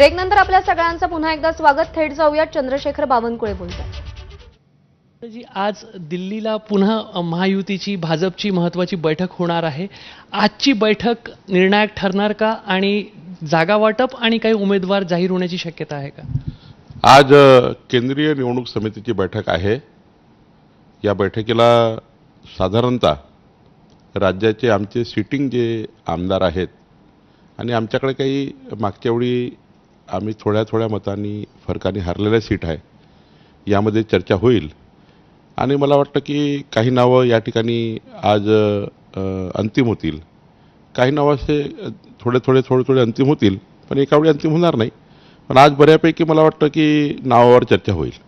ब्रेकनंतर आपल्या सगळ्यांचं पुन्हा एकदा स्वागत. थेट जाऊया चंद्रशेखर बावनकुळे बोलतात. जी आज दिल्लीला पुन्हा महायुतीची भाजपची महत्त्वाची बैठक होणार आहे. आजची बैठक निर्णायक ठरणार का आणि जागा वाटप आणि काही उमेदवार जाहीर होण्याची शक्यता आहे का? आज केंद्रीय निवडणूक समितीची बैठक आहे. या बैठकीला साधारणतः राज्याचे आमचे सिटिंग जे आमदार आहेत आणि आमच्याकडे काही मागच्या वेळी आम्ही थोड्या मतांनी फरकाने हारलेल्या सीट आहे, यामध्ये चर्चा होईल. आणि मला वाटतं की काही नावं या ठिकाणी आज अंतिम होतील. काही नावं असे थोडे अंतिम होतील, पण एकावेळी अंतिम होणार नाही. पण आज बऱ्यापैकी मला वाटतं की नावावर चर्चा होईल.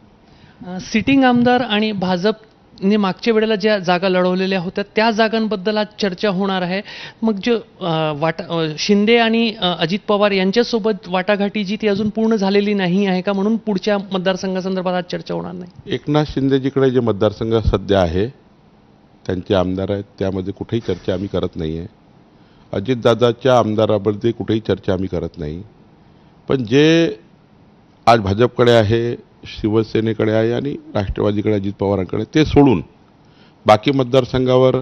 सिटिंग आमदार आणि भाजपने मागच्या वेळेला ज्या जागा लढवलेल्या होत्या त्या जागांबद्दल आज चर्चा होणार आहे. मग जो शिंदे आणि अजित पवार यांच्यासोबत वाटाघाटी जी ती अजून पूर्ण झालेली नाही आहे का, म्हणून पुढच्या मतदारसंघासंदर्भात आज चर्चा होणार नाही? एकनाथ शिंदेजीकडे जे मतदारसंघ सध्या आहे, त्यांचे आमदार आहेत, त्यामध्ये कुठेही चर्चा आम्ही करत नाही आहे. अजितदादाच्या आमदाराबद्दल कुठेही चर्चा आम्ही करत नाही. पण जे आज भाजपकडे आहे, शिवसेनेकडे आहे आणि राष्ट्रवादीकडे अजित पवारांकडे, ते सोडून बाकी मतदारसंघावर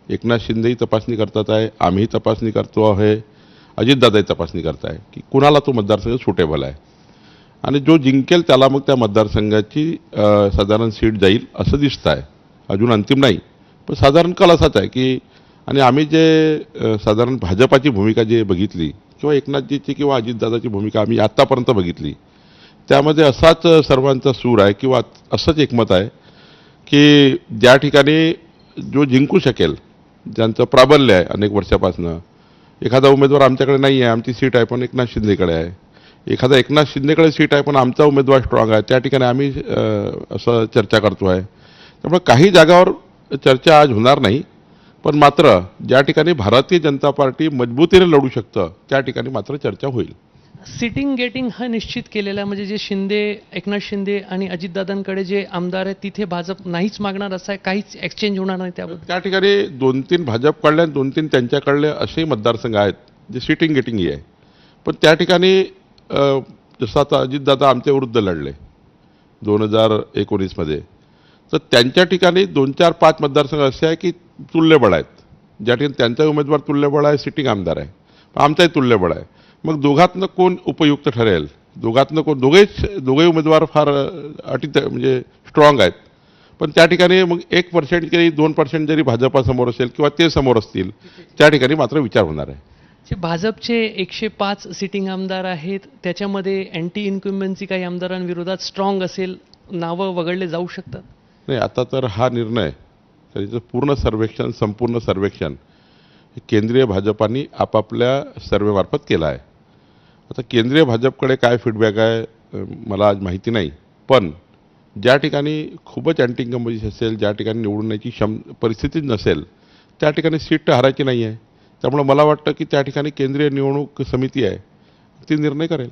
एकनाथ शिंदेही तपासणी करतात आहे, आम्हीही तपासणी करतो आहे, अजितदादाही तपासणी करत आहे की कुणाला तो मतदारसंघ सुटेबल आहे. आणि जो जिंकेल त्याला मग त्या मतदारसंघाची साधारण सीट जाईल असं दिसतं आहे. अजून अंतिम नाही, पण साधारण कल असाच आहे की. आणि आम्ही जे साधारण भाजपाची भूमिका जे बघितली किंवा एकनाथजीची किंवा अजितदादाची भूमिका आम्ही आत्तापर्यंत बघितली, त्यामध्ये असाच सर्वांचा सूर आहे किंवा असंच एकमत आहे की ज्या ठिकाणी जो जिंकू शकेल, ज्यांचं प्राबल्य आहे अनेक वर्षापासून, एखादा उमेदवार आमच्याकडे नाही आहे, आमची सीट आहे पण एकनाथ शिंदेकडे आहे, एखादा एकनाथ शिंदेकडे सीट आहे पण आमचा उमेदवार स्ट्रॉंग आहे, त्या ठिकाणी आम्ही असं चर्चा करतो आहे. त्यामुळे काही जागावर चर्चा आज होणार नाही, पण मात्र ज्या ठिकाणी भारतीय जनता पार्टी मजबूतीने लढू शकतं त्या ठिकाणी मात्र चर्चा होईल. सिटिंग गेटिंग हा निश्चित केलेला आहे, म्हणजे जे शिंदे, एकनाथ शिंदे आणि अजितदादांकडे जे आमदार आहेत तिथे भाजप नाहीच मागणार असं आहे, काहीच एक्सचेंज होणार नाही त्याबद्दल? त्या ठिकाणी 2-3 भाजपकडले आणि 2-3 त्यांच्याकडले असे मतदारसंघ आहेत जे सिटिंग गेटिंग आहे. पण त्या ठिकाणी जसं आता अजितदादा आमच्या विरुद्ध लढले 2019मध्ये, तर त्यांच्या ठिकाणी 2-4-5 मतदारसंघ असे आहे की तुल्यबळ आहेत, ज्या ठिकाणी त्यांचा उमेदवार तुल्यबळ आहे, सिटिंग आमदार आहे, पण आमचाही तुल्यबळ आहे. मग दोघातनं कोण उपयुक्त ठरेल? दोघातनं कोण? दोघेही उमेदवार फार म्हणजे स्ट्रॉंग आहेत. पण त्या ठिकाणी मग 1% किंवा 2% जरी भाजपासमोर असेल किंवा ते समोर असतील, त्या ठिकाणी मात्र विचार होणार आहे. जे भाजपचे 105 सिटिंग आमदार आहेत त्याच्यामध्ये अँटी इन्क्युम्बन्सी काही आमदारांविरोधात स्ट्रॉंग असेल, नावं वगळले जाऊ शकतात? नाही, आता तर हा निर्णय, त्याचं संपूर्ण सर्वेक्षण केंद्रीय भाजपाने आपापल्या सर्वेमार्फत केला आहे. आता केंद्रीय भाजपकडे काय फीडबॅक आहे मला आज माहिती नाही. पण ज्या ठिकाणी खूपच अँटी इन्कम्बन्सी असेल, ज्या ठिकाणी निवडण्याची परिस्थितीच नसेल, त्या ठिकाणी सीट हरायची नाही आहे. त्यामुळे मला वाटतं की त्या ठिकाणी केंद्रीय निवडणूक समिती आहे, ती निर्णय करेल.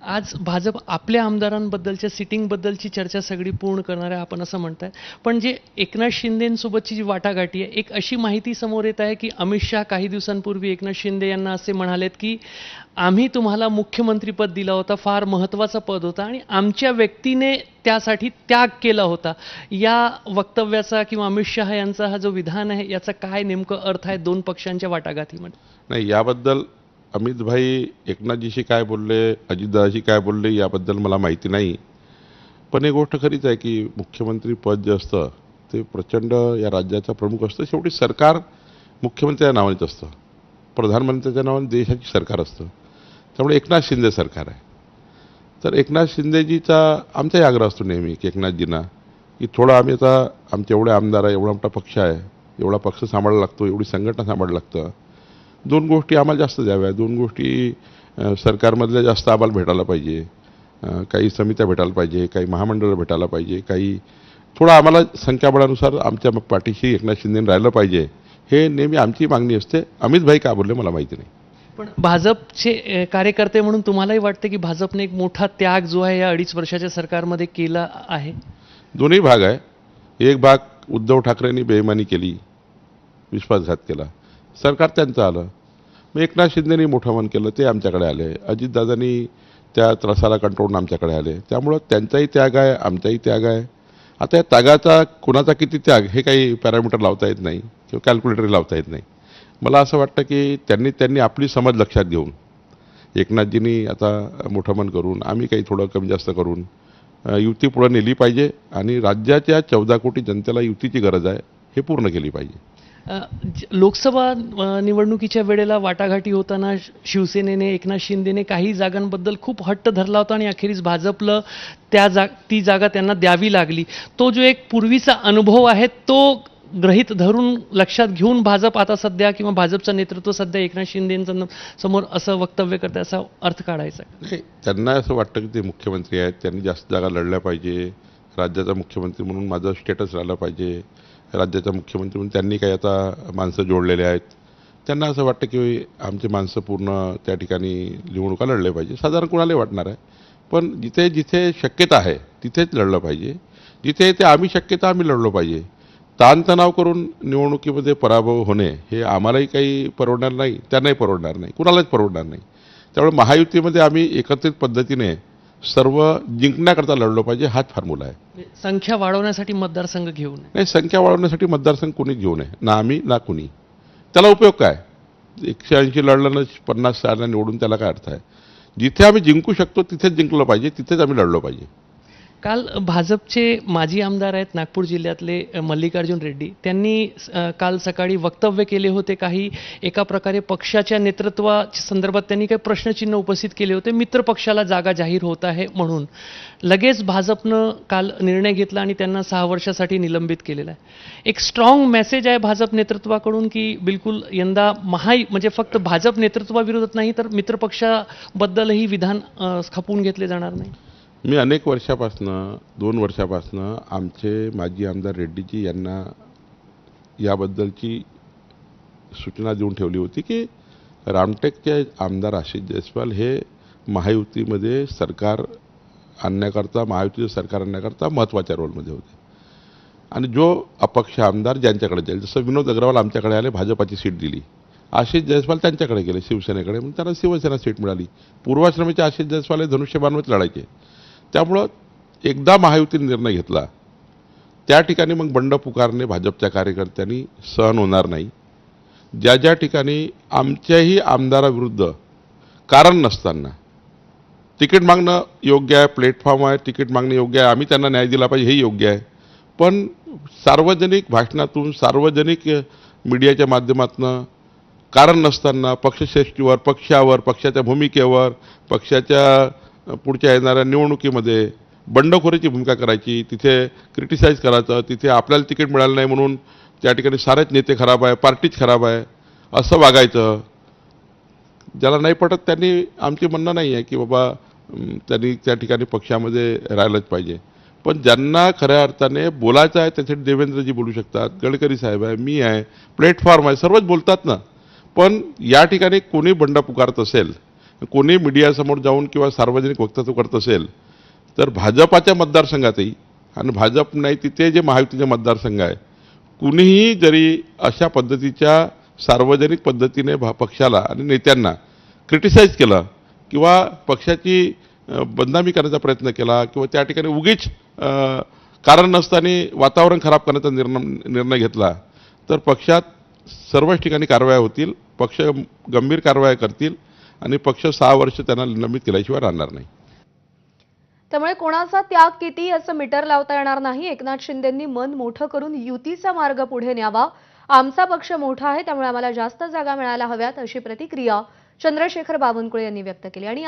आज भाजप आपल्या आमदारांबद्दलच्या सिटिंगबद्दलची चर्चा सगळी पूर्ण करणार आहे आपण असं म्हणताय. पण जे एकनाथ शिंदेंसोबतची जी वाटाघाटी आहे, एक अशी माहिती समोर येत आहे की अमित शहा काही दिवसांपूर्वी एकनाथ शिंदे यांना असे म्हणालेत की आम्ही तुम्हाला मुख्यमंत्रीपद दिला होता, फार महत्त्वाचं पद होता आणि आमच्या व्यक्तीने त्यासाठी त्याग केला होता. या वक्तव्याचा किंवा अमित शहा यांचा हा जो विधान आहे याचा काय नेमकं अर्थ आहे दोन पक्षांच्या वाटाघाटीमध्ये? नाही, याबद्दल अमितभाई एकनाथजीशी काय बोलले, अजितदादाशी काय बोलले याबद्दल मला माहिती नाही. पण एक गोष्ट खरीच आहे की मुख्यमंत्री पद जे असतं ते प्रचंड या राज्याचा प्रमुख असतं. शेवटी सरकार मुख्यमंत्र्याच्या नावानेच असतं, प्रधानमंत्र्याच्या नावाने देशाची सरकार असतं. त्यामुळे एकनाथ शिंदे सरकार आहे. तर एकनाथ शिंदेजीचा आमचाही आग्रह असतो नेहमी की एकनाथजींना की थोडं आम्ही आता आमचे एवढे आमदार आहे, एवढा मोठा पक्ष आहे, एवढा पक्ष सांभाळायला लागतो, एवढी संघटना सांभाळायला लागतं, 2 गोष्टी आम्हाला जास्त द्याव्या, 2 गोष्टी सरकारमधल्या जास्त आम्हाला भेटायला पाहिजे, काही समित्या भेटायला पाहिजे, काही महामंडळं भेटायला पाहिजे, काही थोडं आम्हाला संख्याबळानुसार आमच्या पाठीशी एकनाथ शिंदेने राहिलं पाहिजे, हे नेहमी आमची मागणी असते. अमितभाई काय बोलले मला माहिती नाही. पण भाजपचे कार्यकर्ते म्हणून तुम्हालाही वाटतं की भाजपने एक मोठा त्याग जो आहे या 2.5 वर्षाच्या सरकारमध्ये केला आहे? दोन्ही भाग आहे. एक भाग उद्धव ठाकरेंनी बेईमानी केली, विश्वासघात केला, सरकार त्यांचं आलं. मग एकनाथ शिंदेनी मोठं मन केलं, ते आमच्याकडे आले. अजितदादांनी त्या त्रासाला कंटाळून आमच्याकडे आले. त्यामुळं त्यांचाही त्याग आहे, आमचाही त्याग आहे. आता या त्यागाचा कुणाचा किती त्याग हे काही पॅरामीटर लावता येत नाही किंवा कॅल्क्युलेटरही लावता येत नाही. मला असं वाटतं की त्यांनी आपली समज लक्षात घेऊन, एकनाथजींनी आता मोठं मन करून, आम्ही काही थोडं कमी जास्त करून युती पुढे नेली पाहिजे आणि राज्याच्या 14 कोटी जनतेला युतीची गरज आहे हे पूर्ण केली पाहिजे. लोकसभा निवडणुकीच्या वेळेला वाटाघाटी होताना शिवसेनेने, एकनाथ शिंदेने काही जागांबद्दल खूप हट्ट धरला होता आणि अखेरीस भाजपला ती जागा त्यांना द्यावी लागली. तो जो एक पूर्वीचा अनुभव आहे तो गृहीत धरून लक्षात घेऊन भाजप आता सध्या किंवा भाजपचं नेतृत्व सध्या एकनाथ शिंदेंच्या समोर असं वक्तव्य करते, असा अर्थ काढायचा. नाही, त्यांना असं वाटतं की ते मुख्यमंत्री आहेत, त्यांनी जास्त जागा लढल्या पाहिजे, राज्याचा मुख्यमंत्री म्हणून माझं स्टेटस राहिलं पाहिजे, राज्याचा मुख्यमंत्री म्हणून त्यांनी काही आता माणसं जोडलेले आहेत. त्यांना असं वाटतं की आमचे माणसं पूर्ण त्या ठिकाणी निवडणुका लढले पाहिजे. साधारण कोणालाही वाटणार आहे, पण जिथे जिथे शक्यता आहे तिथेच लढलं पाहिजे. जिथे ते आम्ही शक्यता आम्ही लढलो पाहिजे. ताणतणाव करून निवडणुकीमध्ये पराभव होणे हे आम्हालाही काही परवडणार नाही, त्यांनाही परवडणार नाही, कुणालाच परवडणार नाही. त्यामुळे महायुतीमध्ये आम्ही एकत्रित पद्धतीने सर्व जिंकण्याकरता लढलो पाहिजे, हाच फॉर्म्युला आहे. संख्या वाढवण्यासाठी मतदारसंघ घेऊ नये. नाही, संख्या वाढवण्यासाठी मतदारसंघ कोणीच घेऊ नये, ना आम्ही ना कुणी. त्याला उपयोग काय? 180 लढलं ना 50 साला निवडून त्याला काय अर्थ आहे? जिथे आम्ही जिंकू शकतो तिथेच जिंकलं पाहिजे, तिथेच आम्ही लढलो पाहिजे. काल भाजपचे माजी आमदार आहेत नागपूर जिल्ह्यातले मल्लिकार्जुन रेड्डी, त्यांनी काल सकाळी वक्तव्य केले होते. काही एका प्रकारे पक्षाच्या नेतृत्वाच्या संदर्भात त्यांनी काही प्रश्नचिन्ह उपस्थित केले होते. मित्र पक्षाला जागा जाहीर होत आहे म्हणून लगेच भाजपनं काल निर्णय घेतला आणि त्यांना 6 वर्षासाठी निलंबित केलेलं आहे. एक स्ट्रॉंग मेसेज आहे भाजप नेतृत्वाकडून की बिलकुल यंदा म्हणजे फक्त भाजप नेतृत्वाविरोधात नाही तर मित्रपक्षाबद्दलही विधान खपवून घेतले जाणार नाही. मी अनेक वर्षापासनं 2 वर्षापासनं आमचे माजी आमदार रेड्डीजी यांना याबद्दलची सूचना देऊन ठेवली होती की रामटेकचे आमदार आशिष जयस्वाल हे महायुतीमध्ये सरकार आणण्याकरता, महायुतीचं सरकार आणण्याकरता महत्त्वाच्या रोलमध्ये होते. आणि जो अपक्ष आमदार ज्यांच्याकडे जाईल, जसं विनोद अग्रवाल आमच्याकडे आले, भाजपाची सीट दिली, आशिष जयस्वाल त्यांच्याकडे गेले शिवसेनेकडे, म्हणून त्यांना शिवसेना सीट मिळाली. पूर्वाश्रमीचे आशिष जयस्वाल हे धनुष्यबाणवत लढायचे. त्यामुळं एकदा महायुतीने निर्णय घेतला त्या ठिकाणी मग बंड पुकारणे भाजपच्या कार्यकर्त्यांनी सहन होणार नाही. ज्या ज्या ठिकाणी आमच्याही आमदाराविरुद्ध कारण नसताना तिकीट मागणं योग्य आहे, प्लॅटफॉर्म आहे, तिकीट मागणं योग्य आहे, आम्ही त्यांना न्याय दिला पाहिजे हे योग्य आहे, पण सार्वजनिक भाषणातून, सार्वजनिक मीडियाच्या माध्यमातून कारण नसताना पक्षश्रेष्ठीवर, पक्षावर, पक्षाच्या भूमिकेवर, पक्षाच्या पुढच्या येणाऱ्या निवडणुकीमध्ये बंडखोरीची भूमिका करायची, तिथे क्रिटिसाइज करायचं, तिथे आपल्याला तिकीट मिळालं नाही म्हणून त्या ठिकाणी सारेच नेते खराब आहे, पार्टीच खराब आहे असं वागायचं. ज्याला नाही पटत त्यांनी, आमची म्हणणं नाही आहे की बाबा त्यांनी त्या ठिकाणी पक्षामध्ये राहिलंच पाहिजे, पण ज्यांना खऱ्या अर्थाने बोलायचं आहे त्यासाठी देवेंद्रजी बोलू शकतात, गडकरी साहेब आहे, मी आहे, प्लॅटफॉर्म आहे, सर्वच बोलतात ना. पण या ठिकाणी कोणी बंड पुकारत असेल, कोणी मीडियासमोर जाऊन किंवा सार्वजनिक वक्तव्य करत असेल तर भाजपाच्या मतदारसंघातही आणि भाजप नाही तिथे जे महायुतीचे मतदारसंघ आहे, कुणीही जरी अशा पद्धतीच्या सार्वजनिक पद्धतीने पक्षाला आणि नेत्यांना क्रिटिसाइज केलं किंवा पक्षाची बदनामी करण्याचा प्रयत्न केला किंवा त्या ठिकाणी उगीच कारण नसताना वातावरण खराब करण्याचा निर्णय घेतला तर पक्षात सर्वच ठिकाणी कारवाया होतील, पक्ष गंभीर कारवाया करतील आणि पक्ष 6 वर्ष त्यांना निलंबित केल्याशिवाय राहणार नाही. त्यामुळे कोणाचा त्याग किती असं मीटर लावता येणार नाही. एकनाथ शिंदेंनी मन मोठं करून युतीचा मार्ग पुढे न्यावा. आमचा पक्ष मोठा आहे त्यामुळे आम्हाला जास्त जागा मिळायला हव्यात अशी प्रतिक्रिया चंद्रशेखर बावनकुळे यांनी व्यक्त केली. आणि